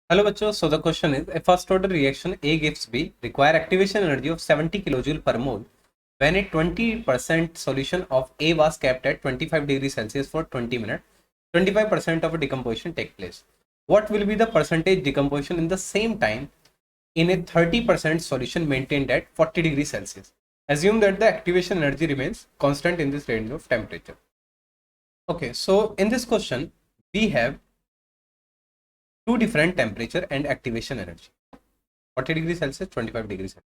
Hello bachcho, so the question is a first order reaction A gives B require activation energy of 70 kilojoule per mole when a 20% solution of A was kept at 25 degrees Celsius for 20 minutes. 25% of a decomposition take place. What will be the percentage decomposition in the same time in a 30% solution maintained at 40 degrees Celsius? Assume that the activation energy remains constant in this range of temperature. Okay, so in this question we have two different temperature and activation energy 40 degree Celsius 25 degree Celsius.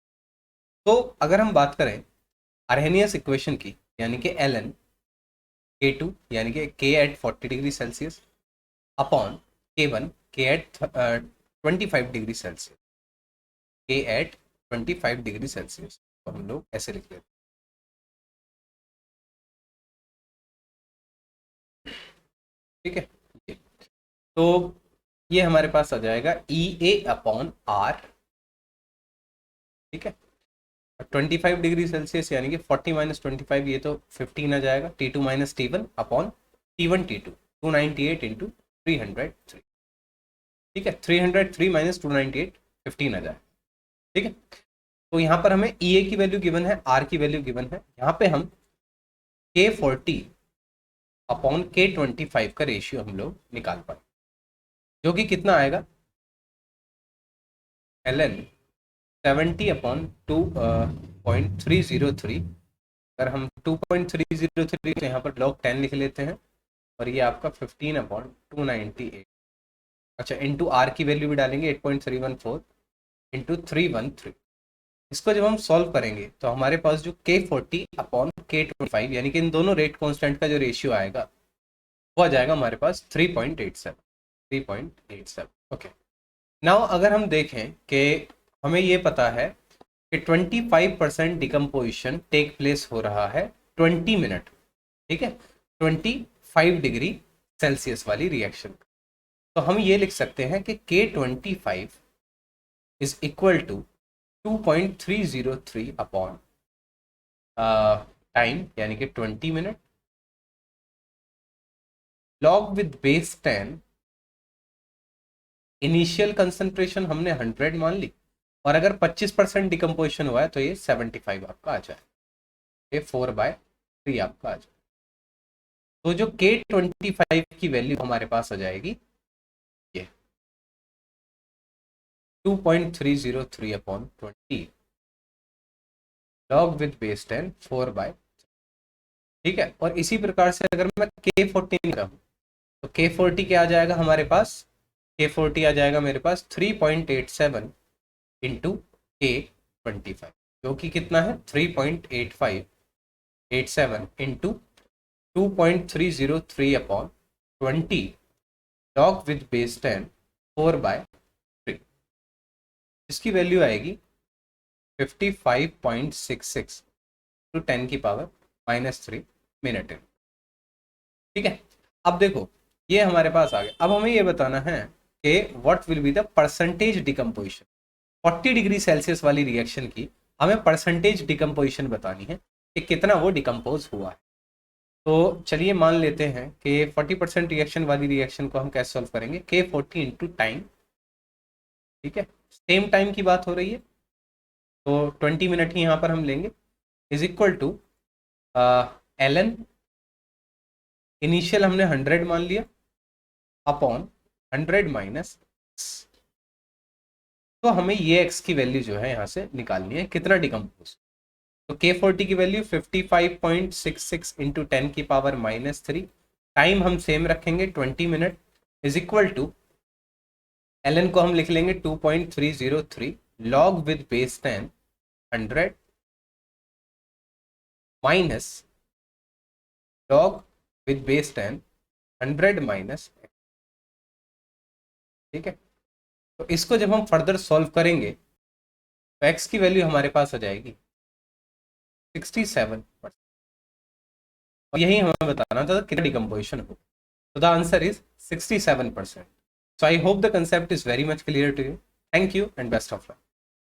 तो अगर हम बात करें अर्हेनियस equation की यानी कि ln K2 यानी कि K at 40 degree Celsius upon K1 K at 25 degree Celsius K at 25 degree Celsius, तो हम लोग ऐसे लिख लेते हैं। ठीक है, तो ये हमारे पास आ जाएगा EA अपॉन आर। ठीक है, 25 डिग्री सेल्सियस यानी कि 40 माइनस 25 ये तो 15 आ जाएगा। T2 minus T1 upon T1 T2 298 into 303। ठीक है, 303 माइनस 298 15 आ जाएगा। ठीक है, तो यहाँ पर हमें EA की वैल्यू गिवन है, R की वैल्यू गिवन है। यहाँ पे हम K40 अपॉन K25 का रेशियो हम लोग निकाल पाए, जो कि कितना आएगा ln 70 अपॉन 2.303। अगर हम 2.303 तो यहाँ पर log 10 लिख लेते हैं और ये आपका 15 अपॉन 298। अच्छा, इंटू आर की वैल्यू भी डालेंगे 8.314 इंटू 313। इसको जब हम सॉल्व करेंगे तो हमारे पास जो K40 अपॉन K25 यानी कि इन दोनों रेट कांस्टेंट का जो रेशियो आएगा वो आ जाएगा हमारे पास 3.87। ओके, नाउ अगर हम देखें कि हमें ये पता है कि 25% डिकम्पोजिशन टेक प्लेस हो रहा है 20 मिनट। ठीक है, 25 डिग्री सेल्सियस वाली रिएक्शन। तो हम ये लिख सकते हैं कि K25 is equal to 2.303 upon time यानी कि 20 minute log with base 10। Initial concentration हमने 100 मान ली और अगर 25% डिकम्पोजिशन हुआ है तो ये 75 आपका आ जाए, ये 4/3 आपका आ जाए। तो जो K25 की वैल्यू हमारे पास आ जाएगी ये 2.303 अपॉन 20 लॉग विद बेस 10 4/3। ठीक है, और इसी प्रकार से अगर मैं K40 निकालूं तो K40 क्या आ जाएगा हमारे पास, K40 आ जाएगा मेरे पास 3.87 इंटू K25, जो कि कितना है 3.8587 into 2.303 upon 20 log with base 10 4/3। इसकी वैल्यू आएगी 55.66 टू 10 की पावर -3 मिनट। ठीक है, अब देखो ये हमारे पास आ गया। अब हमें ये बताना है कि what will be the percentage decomposition 40 degree Celsius वाली रिएक्शन की। हमें परसेंटेज डिकम्पोजिशन बतानी है कि कितना वो डिकम्पोज हुआ है। तो चलिए मान लेते हैं कि 40% रिएक्शन वाली रिएक्शन को हम कैसे सॉल्व करेंगे, K40 इंटू टाइम। ठीक है, सेम टाइम की बात हो रही है तो 20 मिनट ही यहाँ पर हम लेंगे, is equal to ln initial हमने 100 मान लिया अपॉन 100 माइनस। तो हमें ये x की वैल्यू जो है यहाँ से निकालनी है, कितना डिकम्पोज। तो K40 की वैल्यू 55.66 इंटू 10 की पावर -3। टाइम हम सेम रखेंगे 20 minute, is equal to ln को हम लिख लेंगे 2.303 log with base 10 100 minus log with base 10 100 minus. ठीक है, तो इसको जब हम फर्दर सॉल्व करेंगे तो x की वैल्यू हमारे पास आ जाएगी 67%। और यही हमें बताना था कितना डिकम्पोजिशन हो, तो the answer is 67%। So I hope the concept is very much clear to you. Thank you and best of luck.